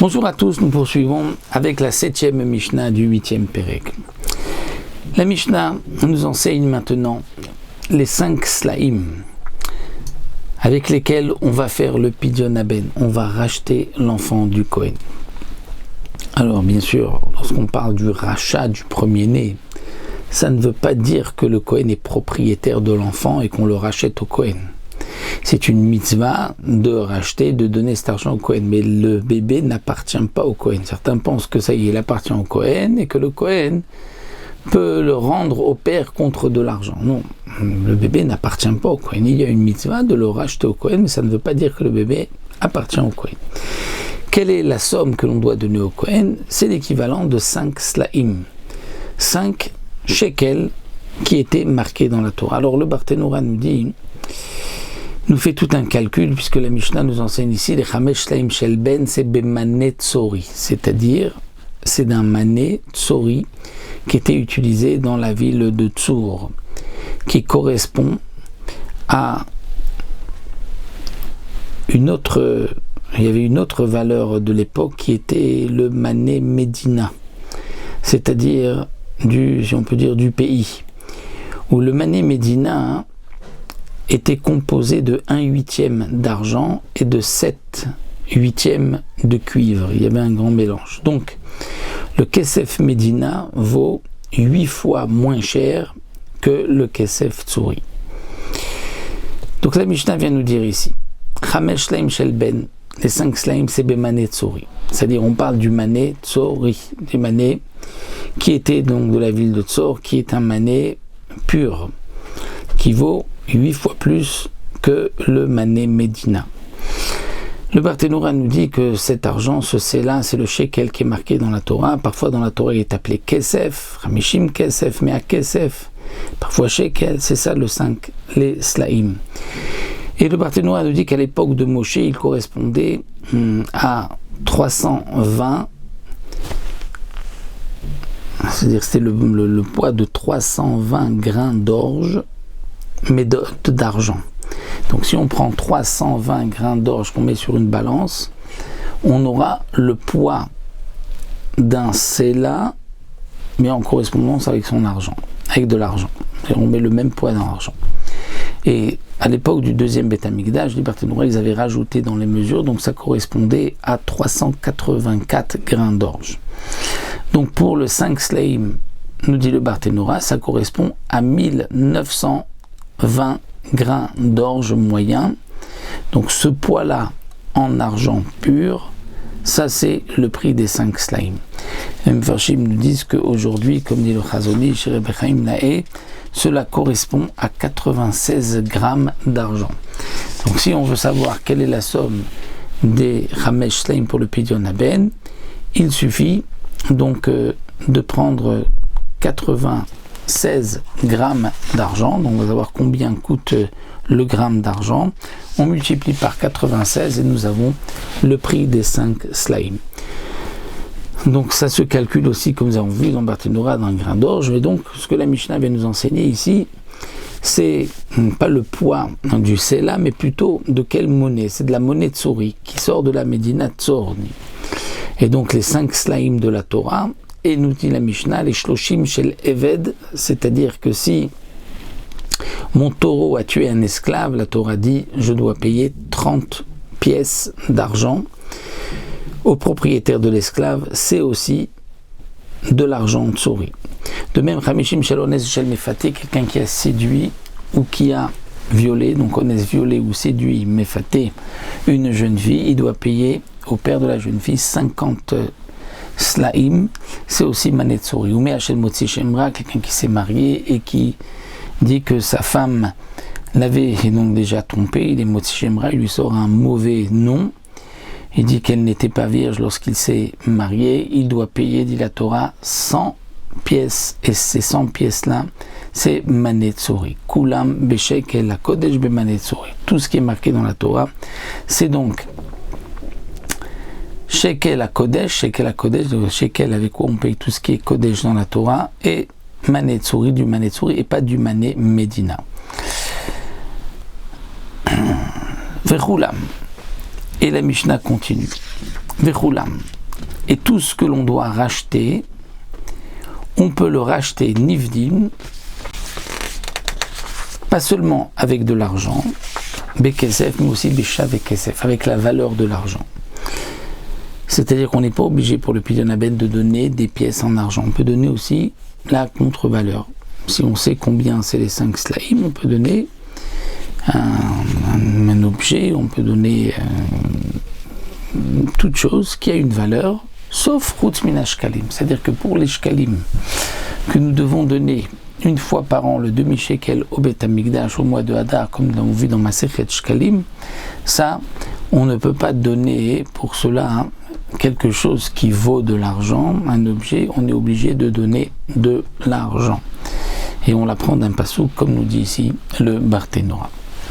Bonjour à tous, nous poursuivons avec la 7e Mishnah du 8e Pérek. La Mishnah nous enseigne maintenant les 5 slaim avec lesquels on va faire le Pidyon Haben, on va racheter l'enfant du Kohen. Alors bien sûr, lorsqu'on parle du rachat du premier-né, ça ne veut pas dire que le Kohen est propriétaire de l'enfant et qu'on le rachète au Kohen. C'est une mitzvah de racheter, de donner cet argent au Kohen, mais le bébé n'appartient pas au Kohen. Certains pensent que ça y est, il appartient au Kohen et que le Kohen peut le rendre au père contre de l'argent. Non, le bébé n'appartient pas au Kohen. Il y a une mitzvah de le racheter au Kohen, mais ça ne veut pas dire que le bébé appartient au Kohen. Quelle est la somme que l'on doit donner au Kohen? C'est l'équivalent de 5 slaim, 5 shekels qui étaient marqués dans la Torah. Alors le Barthénoura nous fait tout un calcul, puisque la Mishnah nous enseigne ici les Chamesh Slaim Shel Ben, c'est Bemané Tsori, c'est-à-dire c'est d'un mané Tsori qui était utilisé dans la ville de Tsour, qui correspond à il y avait une autre valeur de l'époque qui était le mané Médina, c'est-à-dire si on peut dire du pays, où le mané Médina était composé de 1/8 d'argent et de 7/8 de cuivre. Il y avait un grand mélange. Donc, le Kesef Médina vaut 8 fois moins cher que le Kesef Tsori. Donc, la Mishnah vient nous dire ici, Chamesh Slaim Shel Ben, les 5 slaim, c'est Bemané Tsori. C'est-à-dire, on parle du mané Tsori, du mané qui était donc de la ville de Tsor, qui est un mané pur, qui vaut 8 fois plus que le mané Médina. Le Barthénoura nous dit que cet argent, ce c'est-là, c'est le shekel qui est marqué dans la Torah. Parfois dans la Torah il est appelé Kesef, Ramishim Kesef, Mea Kesef, parfois shekel, c'est ça le 5, les slaim. Et le Barthénoura nous dit qu'à l'époque de Moshe, il correspondait à 320, c'est-à-dire c'était le poids de 320 grains d'orge, mais d'argent. Donc si on prend 320 grains d'orge qu'on met sur une balance, on aura le poids d'un séla, mais en correspondance avec son argent, avec de l'argent. Et on met le même poids dans l'argent. Et à l'époque du deuxième Beth Amikdash, les Barthénoura, ils avaient rajouté dans les mesures, donc ça correspondait à 384 grains d'orge. Donc pour le 5 slaim, nous dit le Barthénoura, ça correspond à 1920 grains d'orge moyen. Donc ce poids-là en argent pur, ça c'est le prix des 5 slaim. Les Mefarshim nous disent qu'aujourd'hui, comme dit le Chazoni, chez Rebbe Chaim Naé, cela correspond à 96 grammes d'argent. Donc si on veut savoir quelle est la somme des Chamesh slaim pour le Pidyon Haben, il suffit donc de prendre 96 grammes d'argent, donc on va savoir combien coûte le gramme d'argent, on multiplie par 96 et nous avons le prix des 5 slaim. Donc ça se calcule aussi, comme nous avons vu dans Barthénoura, dans un grain d'orge, et donc ce que la Mishnah vient nous enseigner ici, c'est pas le poids du séla, mais plutôt de quelle monnaie. C'est de la monnaie Tsori, qui sort de la Médina Tsorni. Et donc les 5 slaim de la Torah, et nous dit la Mishnah, les shloshim shel eved, c'est-à-dire que si mon taureau a tué un esclave, la Torah dit, je dois payer 30 pièces d'argent au propriétaire de l'esclave, c'est aussi de l'argent tsori. De même, Chamishim shel ones shel mefaté, quelqu'un qui a séduit ou qui a violé, donc ones violé ou séduit, mefaté, une jeune fille, il doit payer au père de la jeune fille 50 slaim, c'est aussi mané tsori. Ou me'achel motzi shemra, quelqu'un qui s'est marié et qui dit que sa femme l'avait donc déjà trompé, il est motzi shemra, il lui sort un mauvais nom, il dit qu'elle n'était pas vierge lorsqu'il s'est marié, il doit payer, dit la Torah, 100 pièces, et ces 100 pièces-là, c'est mané tsori. Kulam beshekel la kodesh be mané tsori. Tout ce qui est marqué dans la Torah, c'est donc shekel à kodesh, shekel avec quoi on paye tout ce qui est kodesh dans la Torah, et mané tsori, du mané tsori, et pas du mané Médina. Vechulam. Et la Mishnah continue. Vechulam. Et tout ce que l'on doit racheter, on peut le racheter nivdim, pas seulement avec de l'argent, bekesef, mais aussi beshav et kesef, avec la valeur de l'argent. C'est-à-dire qu'on n'est pas obligé pour le pidyon haben de donner des pièces en argent. On peut donner aussi la contre-valeur. Si on sait combien c'est les 5 slaim, on peut donner un objet, on peut donner toute chose qui a une valeur, sauf chutz min hashkalim. C'est-à-dire que pour les shkalim que nous devons donner une fois par an, le demi-shekel au Beth Amikdash au mois de Hadar, comme nous l'avons vu dans Masechet Shkalim, ça, on ne peut pas donner pour cela quelque chose qui vaut de l'argent, un objet, on est obligé de donner de l'argent. Et on l'apprend d'un passouk, comme nous dit ici le Barthénora.